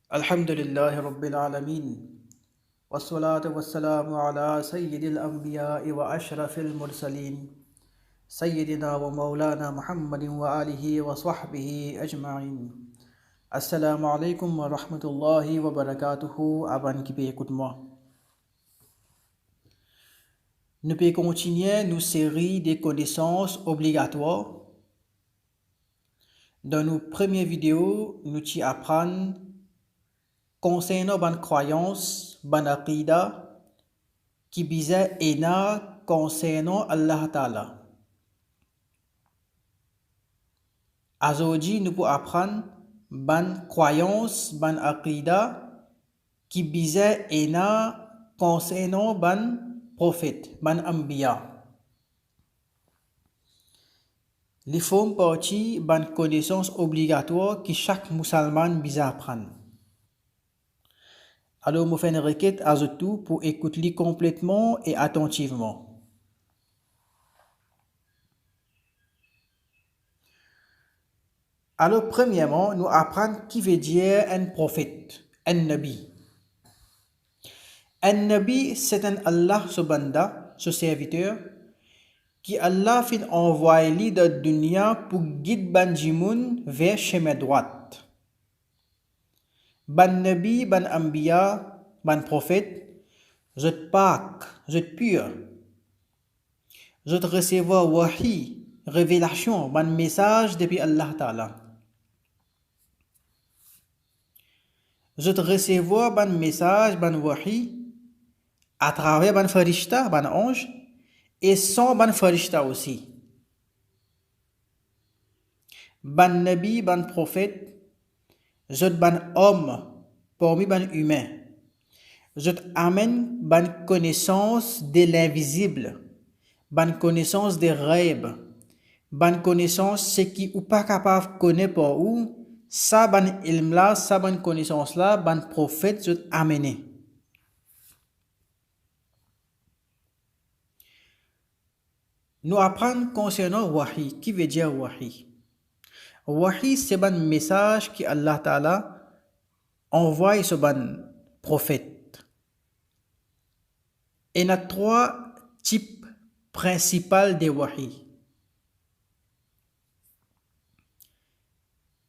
الحمد لله رب العالمين والصلاة والسلام على سيد الأنبياء وأشرف المرسلين سيدنا ومولانا محمد وآله وصحبه أجمعين. Assalamu alaikum wa rahmatullahi wa barakatuhu. Abang qui peut écouter moi. Nous pouvons continuer nos séries de connaissances obligatoires. Dans nos premières vidéos, nous t'y apprenons concernant ban croyance, ban aqida, qui bisa ena concernant Allah Ta'ala. Aujourd'hui, nous pouvons apprendre ban croyance, ban aqida, qui bisa ena concernant ban prophète, ban ambiya. Les font partie ban connaissance obligatoire que chaque musulman bisa apprendre. Alors, je fais une requête à tout pour écouter complètement et attentivement. Alors, premièrement, nous apprenons qui veut dire un prophète, un nabi. Un nabi, c'est un Allah, ce banda, ce serviteur, qui Allah fin envoyé de dunya pour guider ban jimoun vers chemin droite. Ban nabi, ban ambiya, ban prophète, je te pak, je te pur. Je te recevoir wahi, révélation, ban message depuis Allah Ta'ala. Je te recevoir ban message, ban wahi, à travers ban farishta, ban ange, et sans ban farishta aussi. Ban nabi, ban prophète, je te ban homme, parmi ban humain. Je t'amène ban connaissance de l'invisible, ban connaissance des rêves, ban connaissance ce qui ou pas capable de connaître par où, ça ban ilm là, ça ban connaissance là, ban prophète je t'amène. Nous apprenons concernant wahi, qui veut dire wahi. Wahi c'est ban message que Allah Ta'ala envoie sur ban prophète. Il y a trois types principaux de wahi.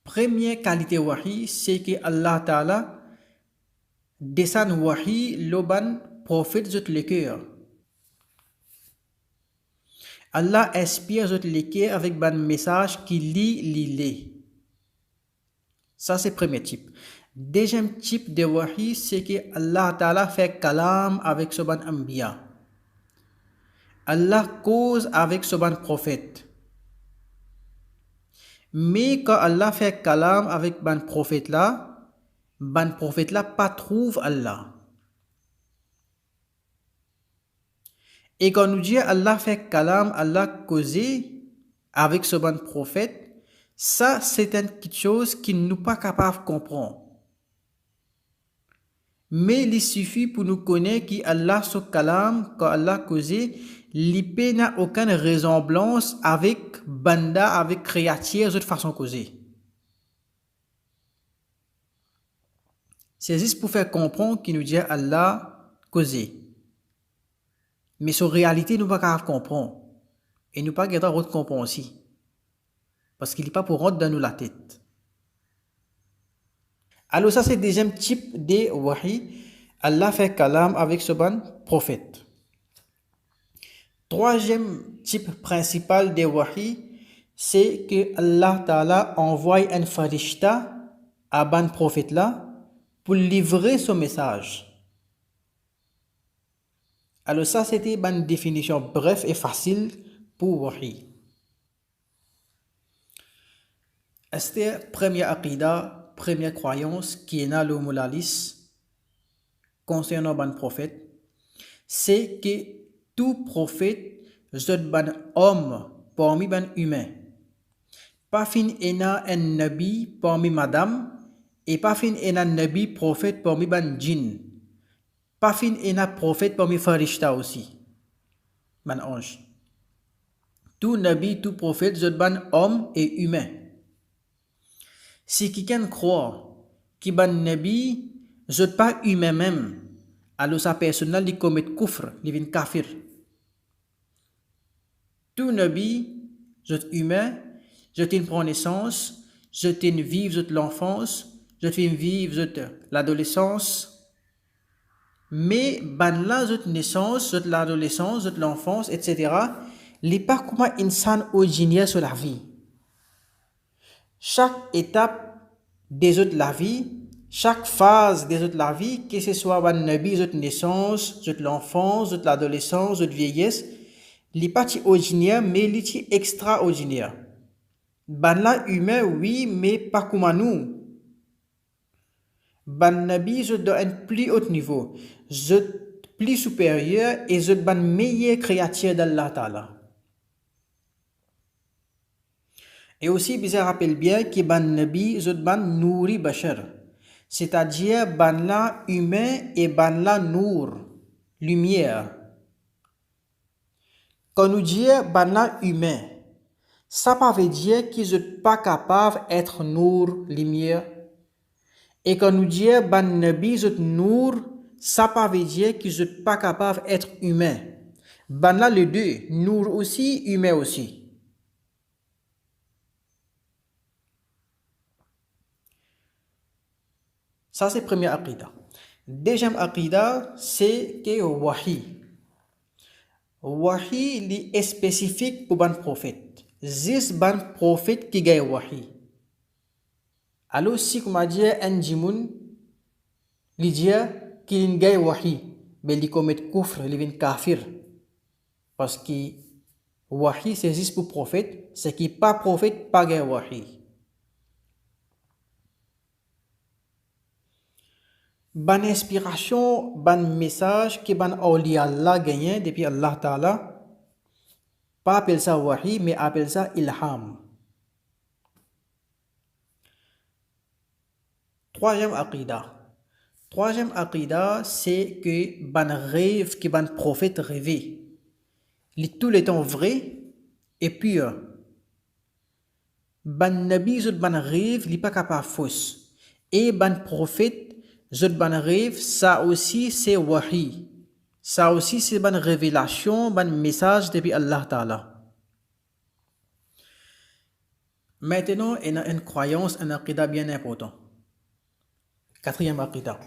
Première qualité wahi, c'est que Allah Ta'ala descend wahi l'oban prophète de le cœur. Allah inspire le cœur avec ban message qui lit. Ça c'est le premier type. Deuxième type de wahi, c'est que Allah Ta'ala fait kalam avec ce ban ambiya. Allah cause avec ce ban prophète. Mais quand Allah fait kalam avec ban prophète là pas trouve Allah. Et quand nous dit Allah fait kalam, Allah causé avec ce ban prophète, ça c'est une chose qui nous pas capable de comprendre. Mais il suffit pour nous connaître qu'Allah ce kalam, quand Allah causé, l'IP n'a aucune ressemblance avec banda, avec créature de façon causée. C'est juste pour faire comprendre qu'il nous dit Allah causé. Mais sur réalité, nous ne pouvons pas comprendre. Et nous ne pouvons pas comprendre aussi. Parce qu'il n'est pas pour rentrer dans nous la tête. Alors ça, c'est le deuxième type de wahi. Allah fait kalam avec ce ban prophète. Troisième type principal de wahi, c'est que Allah Ta'ala envoie un farishta à ban prophète là pour livrer son message. Alors ça, c'était une définition bref et facile pour wahi. C'était première aqida, première croyance qui est dans le moulalis concernant ban prophète, c'est que tout prophète est ban homme parmi ban humain. Pas fin ena un nabi parmi madame et pas fin ena nabi prophète parmi ban djinn. Pas fin ena prophète parmi farishta aussi. Ban ange. Tout nabi, tout prophète est ban homme et humain. Si quelqu'un croit qui ban nabi zot pas humain même alors sa personne li commet kufr li vin kafir tout nabi zot humain zot in prend naissance zot in vivre zot l'enfance zot in vivre zot l'adolescence mais ban la zot naissance zot l'adolescence zot l'enfance etc li pas comment insan originaire sur la vie chaque étape des autres la vie chaque phase des autres la vie que ce soit ban nabi zot naissance zot l'enfance zot l'adolescence zot vieillesse li pas originaire mais li extraordinaire ban la humain oui mais pas comme nous ban nabi zot dans un plus haut niveau zot plus supérieur et zot ban meilleure créature d'Allah Ta'ala. Et aussi, bizarre rappelle bien que ban nabi zot ban nouri bashar, c'est-à-dire ban la humain et ban la nour, lumière. Quand nous disons ban la humain, ça pas veut dire qu'ils sont pas capables d'être nour, lumière. Et quand nous disons ban nabi zot nour, ça pas veut dire qu'ils sont pas capables d'être humain. Ban la les deux, nour aussi, humain aussi. Ça, c'est premier aqida. Deuxième aqida, c'est que wahi. Wahi est spécifique pour ban prophète. Zis ban prophète qui gagne wahi. Alors, si comme dit un jimoun, il dit qu'il gagne wahi, mais il commet kufr, il vient kafir. Parce que wahi, c'est juste pour prophète, c'est qui pas prophète, pas gagne wahi. Ban inspiration, ban message que ban awliya Allah gagné depuis Allah Ta'ala, pas appelle ça wahi, mais appelle ça ilham. Troisième aqida, c'est que ban rêve que ban prophète rêvé. Tout le temps vrai et pur. Ban nabi zot ban rêve, li pas capable fausse. Et ban prophète zot ban rêve, ça aussi c'est wahi. Ça aussi c'est ban révélation, ban message depuis Allah Ta'ala. Maintenant, on a une croyance, un aqida bien important. Quatrième aqida.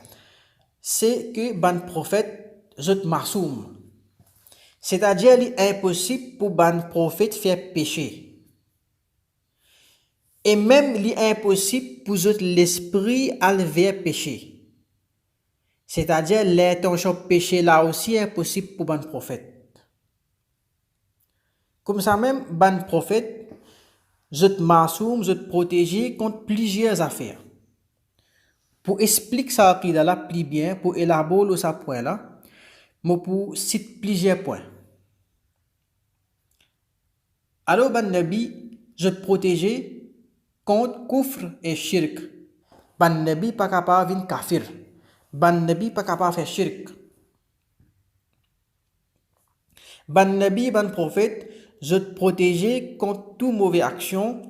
C'est que ban prophète zot masoum. C'est-à-dire il est impossible pour ban prophète faire péché. Et même il est impossible pour zot l'esprit à vers péché. C'est-à-dire l'intention péché là aussi est impossible pour ban prophète. Comme ça même, ban prophète, zot masoum, zot protégé contre plusieurs affaires. Pour expliquer ça aqida là plus bien, pour élaborer ce point là, je pour citer plusieurs points. Alors ban nabi, zot protégé contre kufr et shirk. Ban nabi pas capable de kafir. Ban nabi pas capable de faire shirk. Ban nabi, ban prophète, je te protéger contre toute mauvaise action,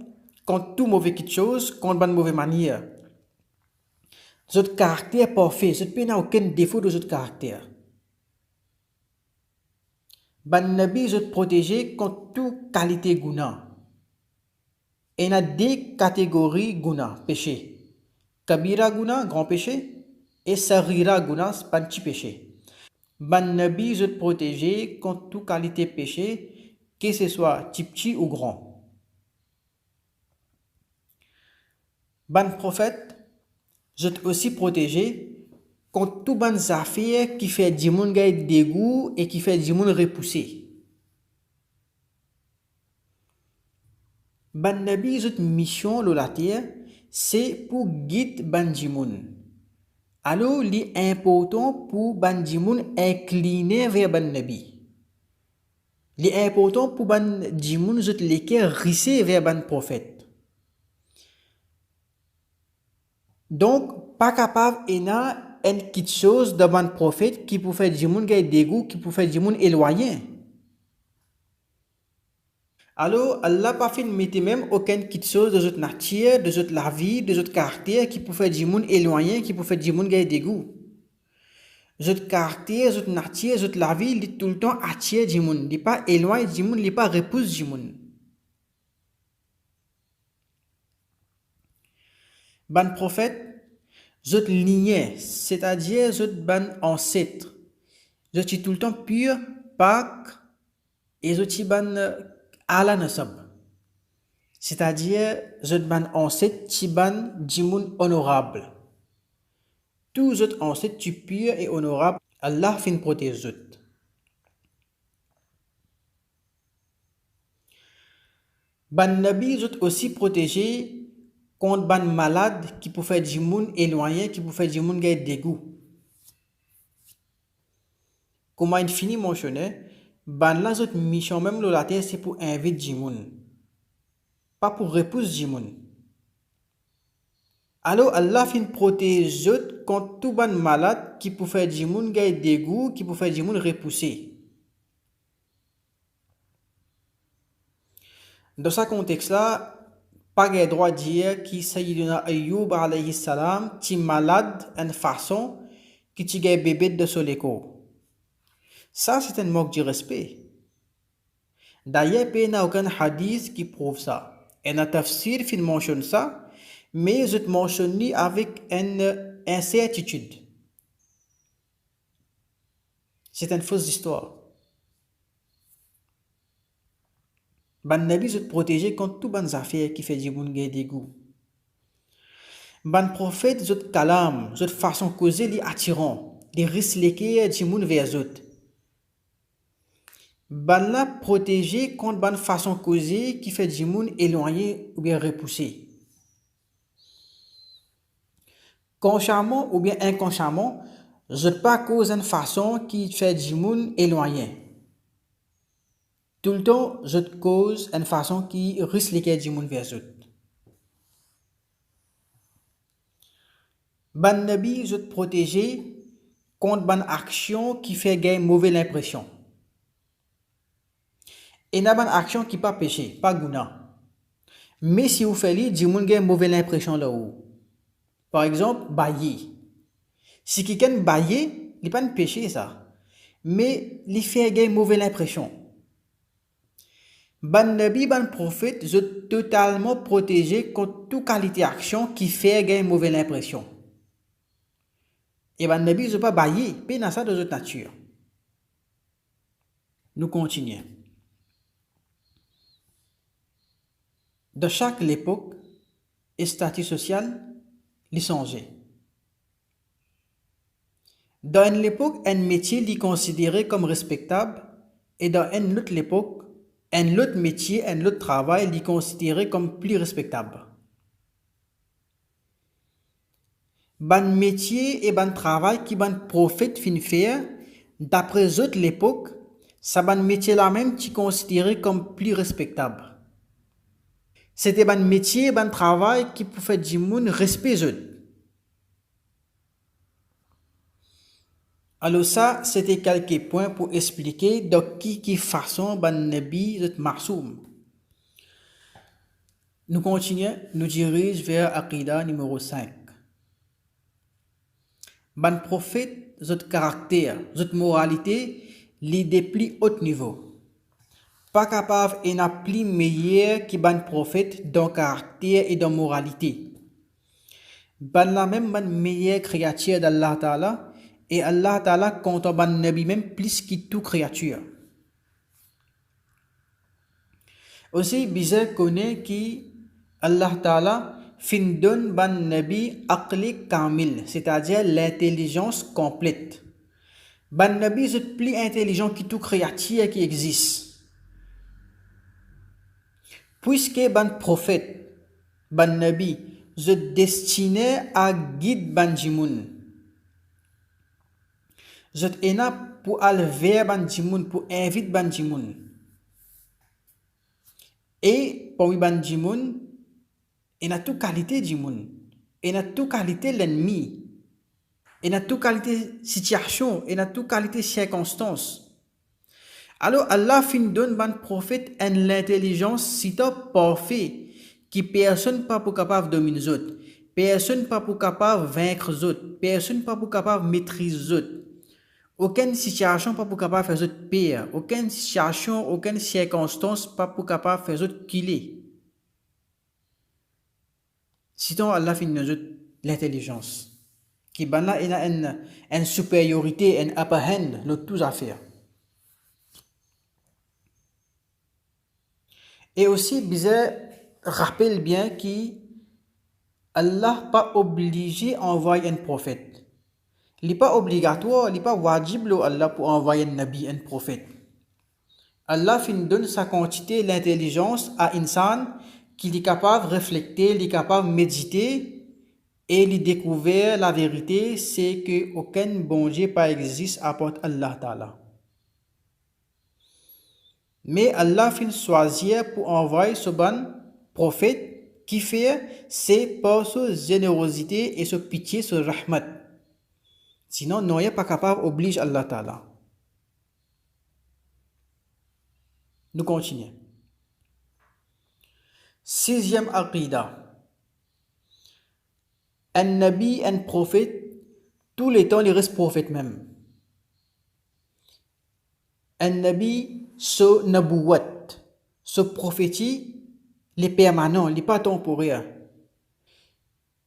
contre toute mauvaise quelque chose, contre ban mauvaise manière. Je te caractère parfait, je ne peux aucun défaut de ce caractère. Ban nabi, je te protéger contre toute qualité guna. Et il y a deux catégories guna, péché. Kabira guna, grand péché, et sarira guna, petit péché. Ban nabi, je te protéger contre toute qualité péché, que ce soit petit ou grand. Ban prophète, je te aussi protéger contre tout ban affaires qui fait du monde dégoût et qui fait du monde repoussé. Ban nabi, je te mission la terre, c'est pour guider ban jimoun. Alors, il est important pour ban jimoun incliner vers ban nabi. Il est important pour ban jimoun zot lesquels risser vers ban prophète. Donc, pas capable ena une petite chose de ban prophète qui peut faire jimoun gay dégoût, qui peut faire jimoun éloigné. Alors, Allah pas fait mettre même aucune petite chose de notre nature, de notre la vie, de notre caractère qui peut faire du monde éloigné, qui peut faire du monde gagner des goûts. Notre caractère, notre nature, notre la vie, il est tout le temps attiré du monde. Il n'est pas éloigné du monde, il n'est pas repousse du monde. Ban prophète, notre lignée, c'est-à-dire notre ban ancêtre, je suis tout le temps pur, Pâques, et je suis ban Allah nasab. C'est-à-dire, je ban ancêtre, tu ban du monde honorable. Tous autres ancêtres, tu pur et honorable, Allah fin protège eux. Ban nabi sont aussi protégés contre ban malade qui peut faire du monde éloigné, qui peut faire du monde gagner dégoût. Comme il finit mentionné, ban la autre mission même la terre c'est pour inviter du monde, pas pour repousser du monde. Alors Allah fin protège eux contre tout ban malade qui peut faire du monde gagner dégoût, qui peut faire du monde repousser. Dans ce contexte-là, pas de droit de dire que Sayyidina Ayyub alayhi salam est malade en façon que tu es bébé de son écho. Ça, c'est un manque de respect. D'ailleurs, il n'y a aucun hadith qui prouve ça. Et un tafsir qui mentionne ça, mais je mentionne avec une incertitude. C'est une fausse histoire. Ban nabi se protéger contre tout ban affaires qui fait du monde des goûts. Ban prophète zot kalam, zot façon causer li attirant, des risques lesquels du monde vers autres. Ban la protéger contre ban façon causer qui fait du monde éloigné ou bien repoussé. Consciemment ou bien inconsciemment, zot pas cause une façon qui fait du monde éloigné. Tout le temps, zot cause une façon qui risque lesquels du monde vers autres. Ban nabi zot protéger contre ban action qui fait gagner mauvaise impression. Et n'a ban action qui pas péché, pas guna. Mais si vous faites du monde gagne mauvaise impression là-haut. Par exemple, bailler. Si quelqu'un bailler, il pas un péché ça. Mais il fait gagner mauvaise impression. Ban nabi, ban prophète, sont totalement protégés contre toute qualité d'action qui fait gagner mauvaise impression. Et ban nabi, ils pas bailler, mais dans ça de notre nature. Nous continuons. Dans chaque époque et statut social, il changeait. Dans une époque, un métier est considéré comme respectable et dans une autre époque, un autre métier, un autre travail est considéré comme plus respectable. Ban métier et ban travail qui ban prophète fin faire, d'après autres l'époque, ça ban métier là même qui considéré comme plus respectable. C'était ban métier, ban travail qui pouvait du monde respecter. Alors ça, c'était quelques points pour expliquer de qui façon ban nabi est marsoum. Nous continuons, nous dirigeons vers Aqida numéro 5. Ban prophète, votre caractère, votre moralité, les des plus haut niveau. Pas capable et n'a plus meilleur que ban prophète dans caractère et dans moralité. Ban la même ban meilleure créature d'Allah Ta'ala et Allah Ta'ala compte ban nabi même plus que toute créature. Aussi bizarre connaît que Allah Ta'ala fin donne ban nabi aqli kamil, c'est-à-dire l'intelligence complète. Ban nabi est plus intelligent que toute créature qui existe. Puisque ban prophète, ban nabi, est destiné à guider ban jimoun. Est ena pour aller vers ban jimoun, pour inviter ban jimoun. Et pour ban jimoun, il a toute qualité jimoun. Il a toute qualité l'ennemi. Il a toute qualité situation. Il a toute qualité circonstance. Alors Allah fin donne ban prophète en l'intelligence si parfait qui personne pas pour capable de dominer les autres, personne pas pour capable de vaincre les autres, personne pas pour capable de maîtriser les autres. Aucune situation pas pour capable de faire autres pire, aucune situation, aucune circonstance pas pour capable de faire autres killer. Sinon Allah fin donne l'intelligence qui ban là il a une supériorité, une upper hand, le tout à faire. Et aussi, bizarre, rappelle bien qu'Allah pas obligé à envoyer un prophète. Il n'est pas obligatoire, il n'est pas wajib Allah pour envoyer un nabi, un prophète. Allah fin donne sa quantité, l'intelligence à insan qu'il est capable de réfléchir, il est capable de méditer et il découvre la vérité, c'est que aucun bon Dieu pas existe à part Allah Ta'ala. Mais Allah fin choisir pour envoyer ce bon prophète qui fait c'est par sa générosité et sa pitié, sa rahmat. Sinon, nous n'est pas capable oblige Allah Ta'ala. Nous continuons. Sixième aqida. Un nabi, un prophète, tous les temps, il reste prophète même. Un nabi, ce nabouat, ce prophétie, il est permanent, il n'est pas temporaire.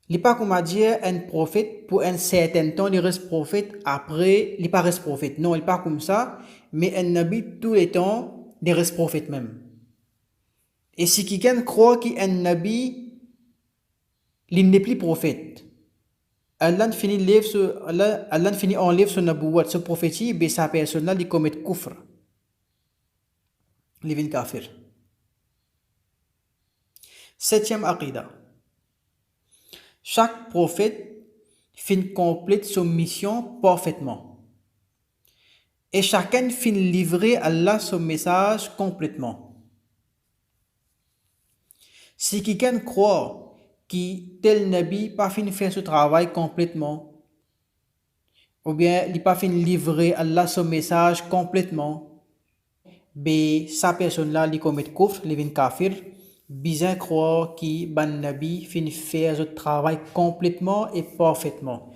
Il n'est pas comme à dire un prophète pour un certain temps, il reste prophète, après, il n'est pas reste prophète. Non, il n'est pas comme ça, mais un nabi, tous les temps, il reste prophète même. Et si quelqu'un croit qu'un nabi, il n'est plus prophète, Allah finit enlève ce nabouat, ce prophétie, mais sa personne là, il commet kufr. Il est kafir. Septième aqida. Chaque prophète complète son mission parfaitement. Et chacun livrer à Allah son message complètement. Si quelqu'un croit que tel nabi pas faire ce travail complètement, ou bien il pas livrer à Allah son message complètement, mais sa personne là il commet kufr, il est kafir. Bien croire que ban nabi fin faire ce travail complètement et parfaitement.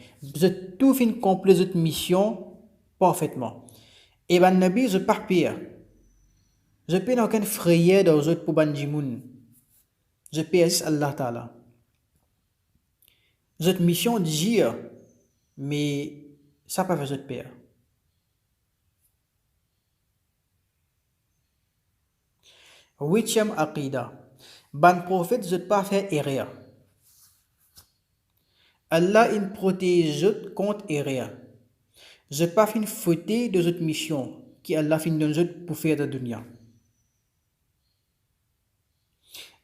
Tout fin compléter cette mission parfaitement. Et ban nabi je pas pire. Je peux aucun frayeur dans autres pour ban jimoun. Je peux Allah Ta'ala. Cette mission dire, mais ça pas fait cette pire. Huitième aqida. Ban prophète, je ne pas faire erreur. Allah il protège contre erreur. Je ne pas fin fauter de cette mission qui Allah fin donne pour faire de dunya.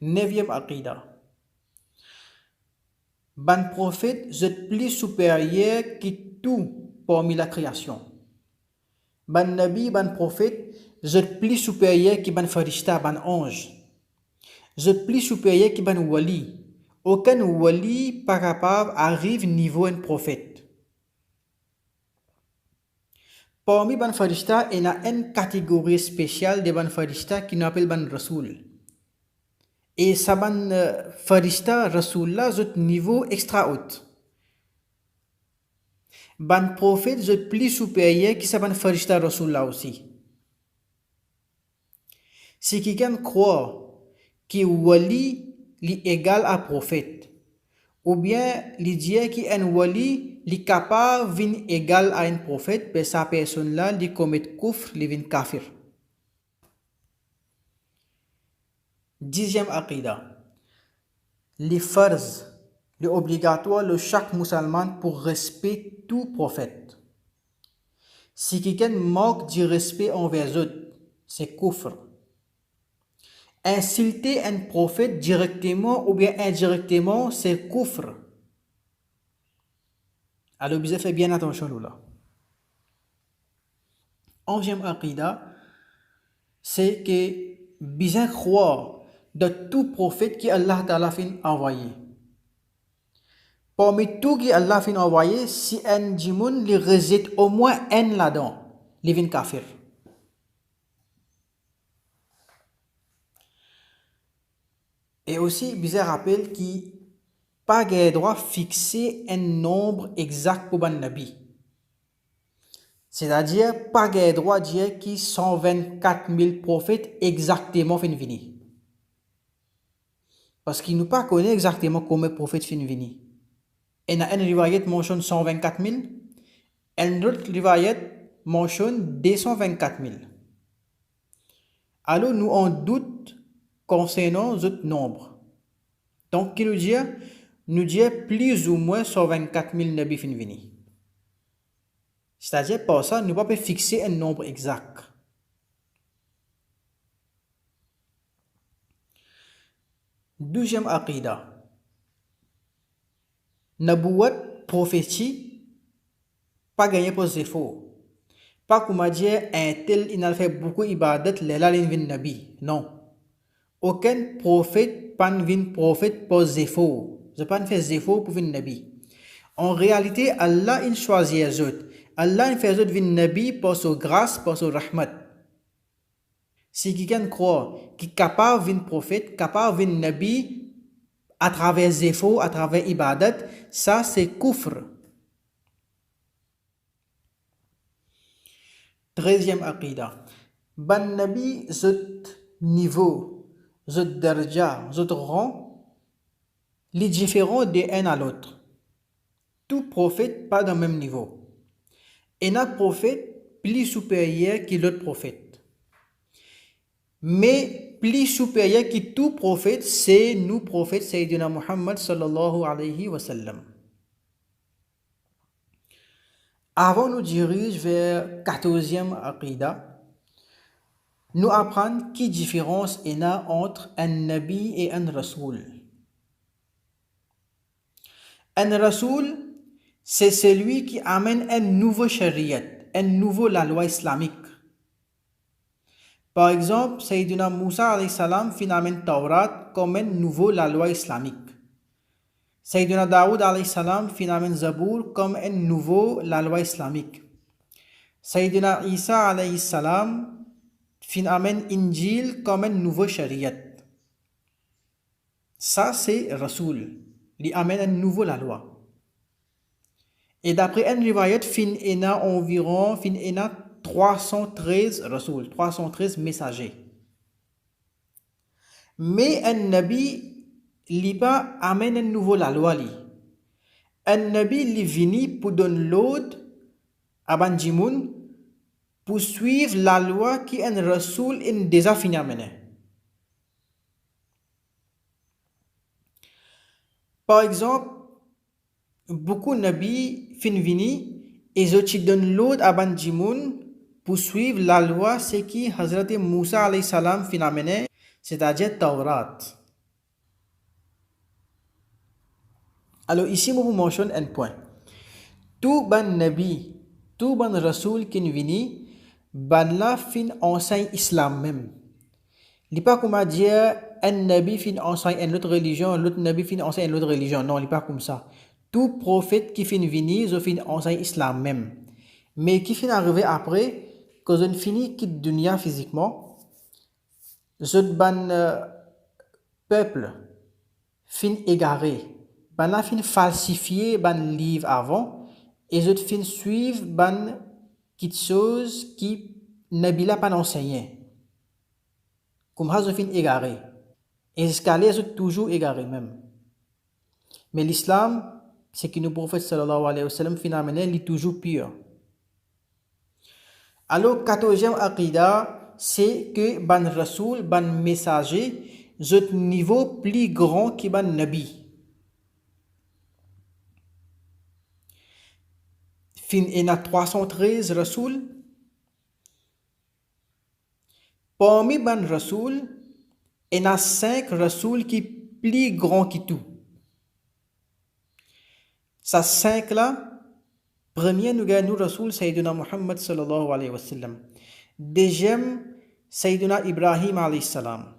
Neuvième aqida. Ban prophète, je plus supérieur que tout parmi la création. Ban nabi, ban prophète, je plus supérieur que ban farishta, ban ange. Je plus supérieur que ban wali. Aucun wali par rapport arrive niveau un prophète. Parmi ban farishta, il y a une catégorie spéciale de ban farishta qui nous appelle ban rasoul. Et ça ban farishta rasoul là, c'est niveau extra haut. Ban prophète, c'est plus supérieur que ça ban farishta rasoul là aussi. Si quelqu'un croit que wali est égal à prophète, ou bien il dit qu'un wali est capable d'être égal à un prophète, mais sa personne là, il commet kufr, il est kafir. Dixième aqida. Les farz, les obligatoires de chaque musulman pour respecter tout prophète. Si quelqu'un manque du respect envers eux, c'est kufr. Insulter un prophète directement ou bien indirectement, c'est kufr. Alors, vous faites bien attention là. Onzième aqida, c'est que bien croire de tout prophète qui Allah Ta'ala fin envoyé. Parmi tout qui Allah fin envoyé, si un djimoun li rejette au moins un là-dedans, il vient kafir. Et aussi, bizarre rappel qui pas de droit fixer un nombre exact pour ban nabi. C'est-à-dire, pas de droit dire qui 124 000 prophètes exactement fin vini. Parce qu'il nous pas connaît exactement combien de prophètes fin vini. Et dans une riwayat mentionne 124 000, et une autre riwayat mentionne 224 000. Alors, nous en doute concernant ce nombre. Donc, qui nous dit plus ou moins 124 000 nabis fin vini. C'est-à-dire, pour ça, nous ne pouvons pas fixer un nombre exact. Deuxième aqida. Nabuwat, prophétie, pas gagné pour défaut. Pas comme dire un tel, il a fait beaucoup d'ibadat, l'élal vin nabi. Non. Aucun prophète, pas vin prophète pour défaut. Je pas fait défaut pour vin nabi. En réalité, Allah, il choisit les autres. Allah, il fait les autres vin nabi pour sa grâce, pour sa rahmat. Si quelqu'un croit qu'il est capable de prophète, capable de nabi à travers zéfo, à travers ibadat, ça c'est kufr. Troisième aqida. Ban nabi, zot niveau, zot darja, zot rang, les différents d'un à l'autre. Tout prophète pas dans le même niveau. Et un prophète plus supérieur que l'autre prophète. Mais plus supérieur que tout prophète, c'est nous prophètes Sayyidina Muhammad sallallahu alayhi wa sallam. Avant nous diriger vers 14e aqida, nous apprenons quelle différence il y a entre un nabi et un rasoul. Un rasoul, c'est celui qui amène un nouveau shariat, un nouveau la loi islamique. Par exemple, Sayyidina Moussa alayhi salam amène Taurat comme un nouveau la loi islamique. Sayyidina Daoud alayhi salam amène Zabour comme un nouveau la loi islamique. Sayyidina Isa alayhi salam amène Injil comme un nouveau shariat. Ça c'est Rasoul, il amène un nouveau la loi. Et d'après un riwayat, il y a environ 313 Rasoul, 313 messagers. Mais un nabi, il pas amène un nouveau la loi. Un nabi, il vient pour donner l'ordre à Banjimoun pour suivre la loi qui un Rasoul a déjà fini à mener. Par exemple, beaucoup de nabis fin vini et ils donnent l'ordre à Banjimoun pour suivre la loi ce qui Hazrat Moussa alayhi salam fin amené, c'est-à-dire Taurat. Alors ici, je vous mentionne un point. Tout ban nabi, tout ban rasoul qui vini, ban la fin enseigne islam même. Il n'est pas comme dire un nabi fin enseigne une autre religion, l'autre nabi fin enseigne une autre religion. Non, il n'est pas comme ça. Tout prophète qui fin vini, il fin enseigne islam même. Mais qui fin arrivé après, quand on finit quitte dunya physiquement, ce ban peuple fin égaré, ban la fin falsifié ban livre avant, et je fin suivre ban quelque chose qui Nabila pas enseigné. Comme ça, je fin égaré. Et escalier, je toujours égaré même. Mais l'islam, c'est que le prophète sallallahu alayhi wa sallam fin amené, il est toujours pur. Alors, 14e aqida, c'est que ban rasoul, ban messager, c'est un niveau plus grand que ban nabi. Fin il y a 313 rasoul. Parmi ban rasoul, il y a 5 rasoul qui sont plus grands que tout. Ces 5 là, premier nous gagnons rasoul Sayyidina Muhammad sallallahu alayhi wa sallam. Deuxième, Sayyidina Ibrahim alayhi salam.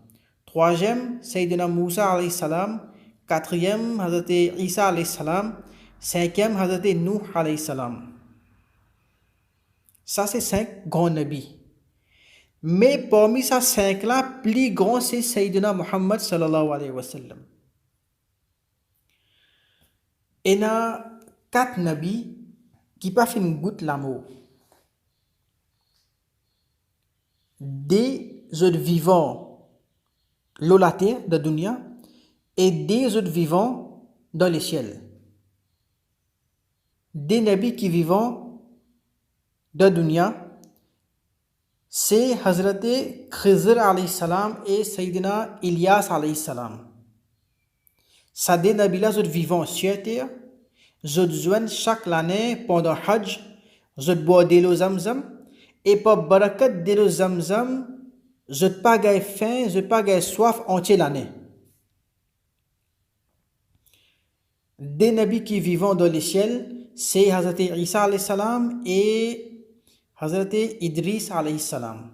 Troisième, Sayyidina Moussa alayhi salam. Quatrième, Hazrat Isa alayhi salam. Cinquième, Hazrat Nuh alayhi salam. Ça, c'est 5 grands nabis. Mais parmi ces 5-là, plus grand c'est Sayyidina Muhammad sallallahu alayhi wa sallam. Il y a 4 nabis qui pas fait une goutte l'amour. Des autres vivants dans la terre de dunya et des autres vivants dans les ciels. Des nabis qui vivent dans dunya, c'est Hazrat Khizr alayhi salam et Sayyidina Ilyas alayhi salam. Ça des nabis-là, ils vivent sur terre, ils joignent chaque année pendant Hajj, ils boivent de l'eau Zamzam, et par barakat de l'eau Zamzam, ils n'ont pas de faim, ils n'ont pas de soif entière l'année. Des nabis qui vivent dans les ciels, c'est Hazrat Isa alayhi salam et Hazrat Idris alayhi salam.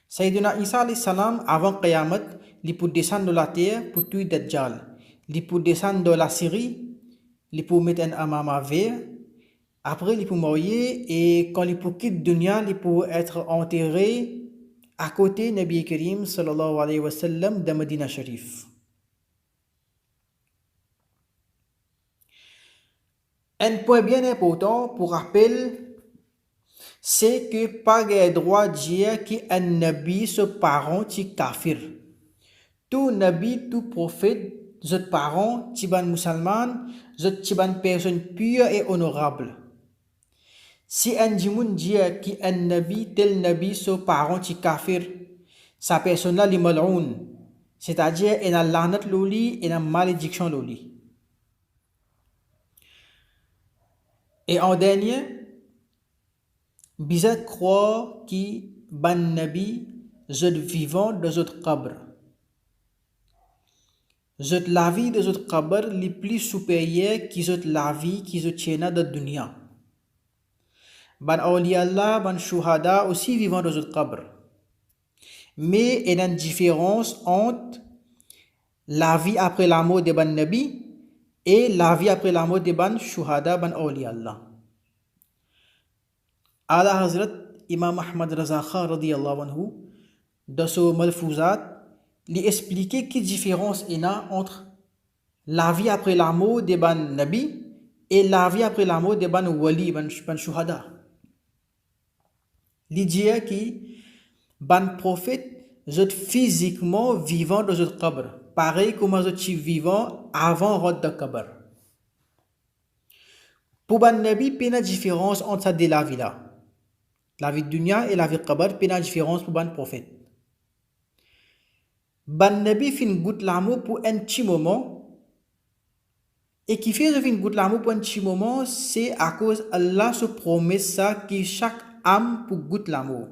Sayyidina Isa alayhi salam, avant Qiyamah, il peut descendre de la terre pour tuer Dajjal. Il peut descendre dans la Syrie, il peut mettre un amama vert, après il peut mourir et quand il peut quitter dunya, il peut être enterré à côté de Nabi Karim sallallahu alayhi wa sallam de Medina Sharif. Un point bien important pour rappel, c'est que pas de droit de dire qu'un nabi se parent est kafir. Tout nabi, tout prophète, zot parents, tiban musulman, zot tiban personne pure et honorable. Si un dimoun dit qu'un nabi, tel nabi, se parent est kafir, sa personne là, li mal'oun. C'est-à-dire, il a l'anat loli, il a malédiction loli. Et en dernier, bizarre croire que ban nabi, zot vivant de zot qabr. Zot la vie de zot qabr les plus supérieure qui zot la vie qui zot tiena de dunya. Ban awliya Allah, ban shuhada aussi vivant de zot qabr. Mais il y a une différence entre la vie après la mort de ban nabi et la vie après la mort de ban shuhada, ban awliya Allah. Ala Hazrat Imam Ahmad Raza Khan radiyallahu anhu, dans son malfouzat, lui expliquer quelle différence il y a entre la vie après la mort de ban nabi et la vie après la mort de ban wali, ban shuhada. Il dit que ban prophète, sont physiquement vivant dans le qabr, pareil comme ils sont vivant avant rod de qabr. Pour ban nabi, il y a une différence entre ces deux la vie là. La vie de dunya et la vie de qabr, il y a une différence pour ban prophète. Ban nabi fait une goutte l'amour pour un petit moment. Et qui fait une goutte l'amour pour un petit moment, c'est à cause Allah se promet ça que chaque âme pour goûter l'amour.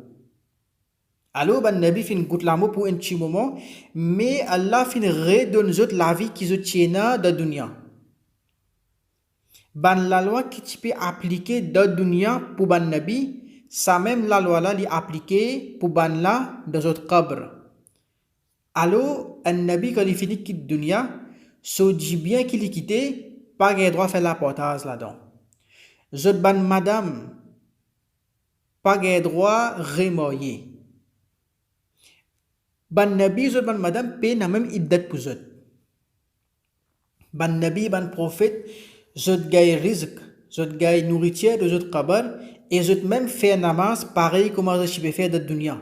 Alors, ban nabi fait une goutte l'amour pour un petit moment, mais Allah fait redonne la vie qui se tient dans la dunya. Ban la loi qui tu peux appliquer dans la dunya pour ban nabi, ça même la loi là l'appliquer pour ban là dans notre qabr. Alors, un nabi quand il finit quitte dunya, so dit bien qu'il est quitté, pas de droit faire la portage là-dedans. Zot ban madame, pas de droit remoryer. Ban nabi, zot ban madame, paye na même iddat pour zot. Ban nabi, ban prophète, zot gagne rizq, zot gagne nourriture de zot qabr, et zot même faire namaz pareil comme zot peut faire de dunya.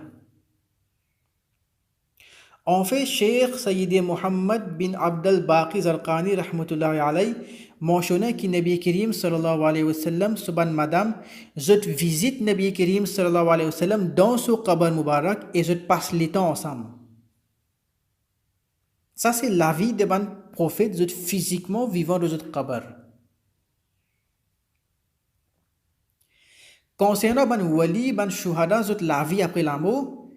En fait, Cheikh Sayyidi Muhammad bin Abdel Baqi Zarqani rahmatullahi alayhi mentionnait que Nabi Karim sallallahu alayhi wa sallam, suban madame, je visite Nabi Karim sallallahu alayhi wa sallam dans son qabr mubarak et je passe le temps ensemble. Ça, c'est la vie de ban prophète, je physiquement vivant dans notre qabr. Concernant ban wali, ban shuhada, je la vie après la mort,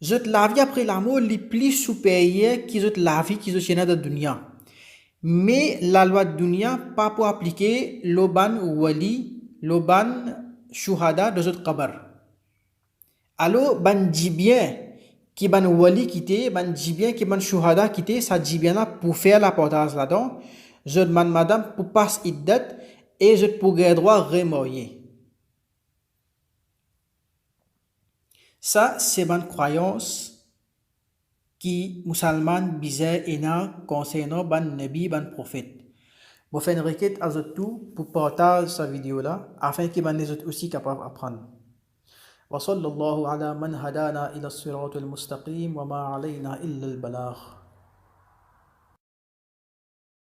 zot la vie après la mort les plus supérieures qui zot la vie qui zot chena de dunya. Mais la loi de dunya pas pour appliquer l'oban wali, l'oban shuhada de zot qabr. Alors ban dit bien qui ban wali quitté, ban dit bien qui ban shuhada quitté, ça dit bien là pour faire la portage là-dedans. Zot man madame pour passe iddat et zot pour droit remoryer. Ça, c'est une croyance qui musulman bizarre et concernant ban nabi, ban prophète. Vous faites une requête à tout pour partager cette vidéo-là afin que les autres aussi capables d'apprendre. وصلى الله على من هدانا إلى الصراط المستقيم وما علينا إلا البلاغ